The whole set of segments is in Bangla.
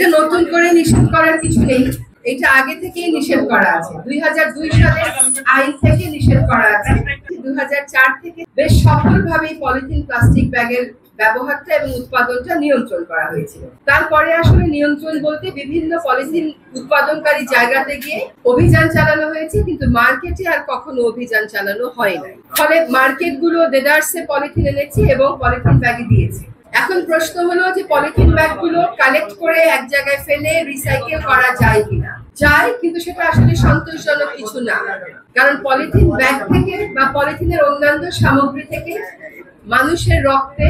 এটা নতুন করে নিষেধ করার কিছু নেই, এটা আগে থেকেই নিষেধ করা আছে। 2002 সালের আইন থেকে নিষেধ করা আছে। 2004 থেকে বেশ সফলভাবেই পলিথিন প্লাস্টিক ব্যাগের ব্যবহারটা এবং উৎপাদনটা নিয়ন্ত্রণ করা হয়েছিল। তারপরে আসলে নিয়ন্ত্রণ বলতে বিভিন্ন পলিথিন উৎপাদনকারী জায়গাতে গিয়ে অভিযান চালানো হয়েছে, কিন্তু মার্কেটে আর কখনো অভিযান চালানো হয় নাই। ফলে মার্কেটগুলো দেদারসে পলিথিন এনেছে এবং পলিথিন ব্যাগে দিয়েছে। এখন প্রশ্ন হলো যে পলিথিন ব্যাগগুলো কালেক্ট করে এক জায়গায় ফেলে রিসাইকেল করা যায় কিনা। যায়, কিন্তু সেটা আসলে সন্তোষজনক কিছু না। কারণ পলিথিন ব্যাগ থেকে বা পলিথিনের অন্যান্য সামগ্রী থেকে মানুষের রক্তে,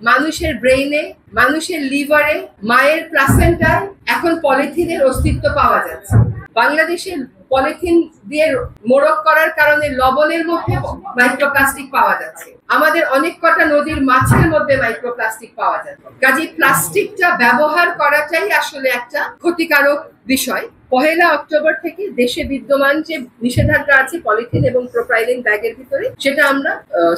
মানুষের ব্রেইনে, মানুষের লিভারে, মায়ের প্লাসেন্টায় এখন পলিথিনের অস্তিত্ব পাওয়া যাচ্ছে। বাংলাদেশের পলিথিন দিয়ে মোড়ক করার কারণে লবণের মধ্যে মাইক্রোপ্লাস্টিক পাওয়া যাচ্ছে। আমাদের অনেক কটা নদীর মাছের মধ্যে মাইক্রোপ্লাস্টিক পাওয়া যাচ্ছে। কাজেই প্লাস্টিকটা ব্যবহার করাটাই আসলে একটা ক্ষতিকারক বিষয়। 1 অক্টোবর থেকে দেশে বিদ্যমান যে নিষেধাজ্ঞা আছে পলিথিন এবং প্রোপাইলিন ব্যাগের ভিতরে, সেটা আমরা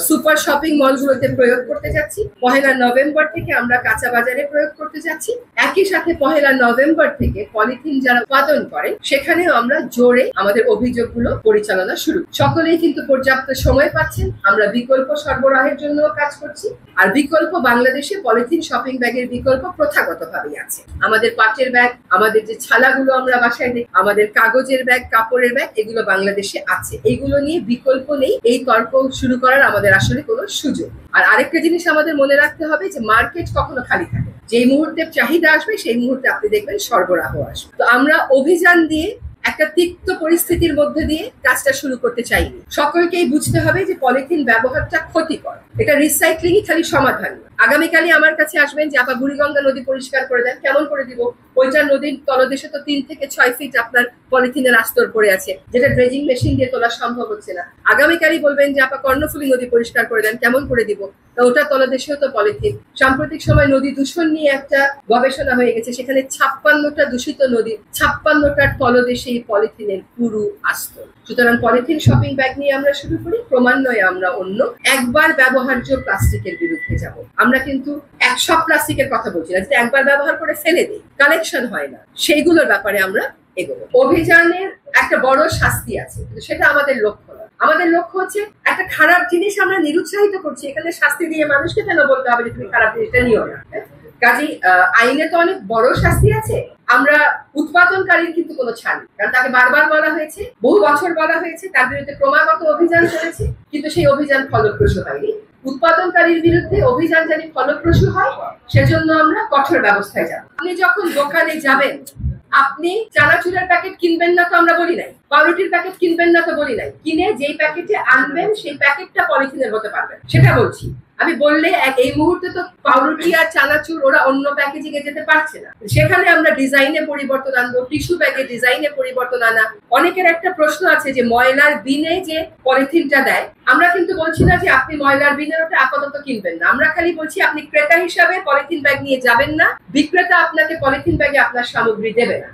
সুপার শপিং মলগুলোতে প্রয়োগ করতে যাচ্ছি। 1 নভেম্বর থেকে আমরা কাঁচা বাজারে প্রয়োগ করতে যাচ্ছি। একই সাথে 1 নভেম্বর থেকে পলিথিন যারা উৎপাদন করে সেখানেও আমরা জোরে আমাদের অভিযোগগুলো পরিচালনা শুরু। সকলেই কিন্তু পর্যাপ্ত সময় পাচ্ছেন। আমরা বিকল্প সরবরাহের জন্য কাজ করছি। আর বিকল্প বাংলাদেশে পলিথিন শপিং ব্যাগের বিকল্প প্রথাগতভাবেই আছে। আমাদের পাটের ব্যাগ, আমাদের যে ছালাগুলো আমরা বাসায় দেখি, আমাদের কাগজের ব্যাগ, কাপড়ের ব্যাগ, এগুলো বাংলাদেশে আছে। এইগুলো নিয়ে বিকল্প নেই। এই তর্ক শুরু করার আমাদের আসলে কোনো সুযোগ। আর আরেকটা জিনিস আমাদের মনে রাখতে হবে যে মার্কেট কখনো খালি থাকে। যেই মুহূর্তে চাহিদা আসবে সেই মুহূর্তে আপনি দেখবেন সরবরাহ আসবে। তো আমরা অভিযান দিয়ে একটা তিক্ত পরিস্থিতির মধ্যে দিয়ে কাজটা শুরু করতে চাইনি। সকলকেই বুঝতে হবে যে পলিথিন ব্যবহারটা ক্ষতিকর। এটা রিসাইক্লিংই খালি সমাধান। আগামীকালই আমার কাছে আসবেন যে আপা বুড়িগঙ্গা নদী পরিষ্কার করে দেন। কেমন করে দিব? ওইটা নদীর তলদেশে তো 3 থেকে 6 ফিট আপনার পলিথিনের আস্তর পড়ে আছে, যেটা ড্রেজিং মেশিন দিয়ে তোলা সম্ভব হচ্ছে না। আগামীকালই বলবেন যে আপা কর্ণফুলী নদী পরিষ্কার করে দেন। কেমন করে দিব? তা ওটা তলদেশেও তো পলিথিন। সাম্প্রতিক সময় নদী দূষণ নিয়ে একটা গবেষণা হয়ে গেছে। সেখানে 56টা দূষিত নদী, 56টার তলদেশে এই পলিথিনের পুরো আস্তর। সুতরাং পলিথিন শপিং ব্যাগ নিয়ে আমরা শুরু করি, ক্রমান্বয়ে আমরা অন্য একবার ব্যবহার্য প্লাস্টিকের বিরুদ্ধে যাব। আমরা কিন্তু সব প্লাস্টিকের কথা বলছি না, যেটা একবার ব্যবহার করে ফেলে দিই, কালেকশন হয় না, সেইগুলোর ব্যাপারে আমরা এগোবো। অভিযানের একটা বড় শাস্তি আছে, সেটা আমাদের লক্ষ্য না। আমাদের লক্ষ্য হচ্ছে একটা খারাপ জিনিস আমরা নিরুৎসাহিত করছি, এখানে শাস্তি দিয়ে মানুষকে কেন বলতে হবে যে তুমি খারাপ জিনিসটা নিও না। কাজেই আইনে তো অনেক বড় শাস্তি আছে। আমরা উৎপাদনকারীর কিন্তু কোনো ছাড় নেই, কারণ তাকে বারবার বলা হয়েছে, বহু বছর বলা হয়েছে, তার বিরুদ্ধে ক্রমাগত অভিযান চলেছে, কিন্তু সেই অভিযান ফলপ্রসূ হয়নি। উৎপাদনকারীর বিরুদ্ধে অভিযান যেন ফলপ্রসূ হয় সেজন্য আমরা কঠোর ব্যবস্থায় যাব। আপনি যখন দোকানে যাবেন, আপনি চানাচুরের প্যাকেট কিনবেন না তো আমরা বলি নাই, পাউরুটির প্যাকেট কিনবেন না তো বলি নাই। কিনে যেই প্যাকেটে আনবেন সেই প্যাকেটটা পলিথিনের হতে পারবেন, সেটা বলছি। আমি বললে এই মুহূর্তে তো পাউরুটি আর চানাচুর ওরা অন্য প্যাকেজিং এ যেতে পারছে না, সেখানে আমরা ডিজাইনে পরিবর্তন আনবো, টিস্যু ব্যাগে ডিজাইনে পরিবর্তন আনা। অনেকের একটা প্রশ্ন আছে যে ময়লার বিনে যে পলিথিনটা দেয়, আমরা কিন্তু বলছি না যে আপনি ময়লার বিনের ওটা আপাতত কিনবেন না। আমরা খালি বলছি আপনি ক্রেতা হিসাবে পলিথিন ব্যাগ নিয়ে যাবেন না, বিক্রেতা আপনাকে পলিথিন ব্যাগে আপনার সামগ্রী দেবে না।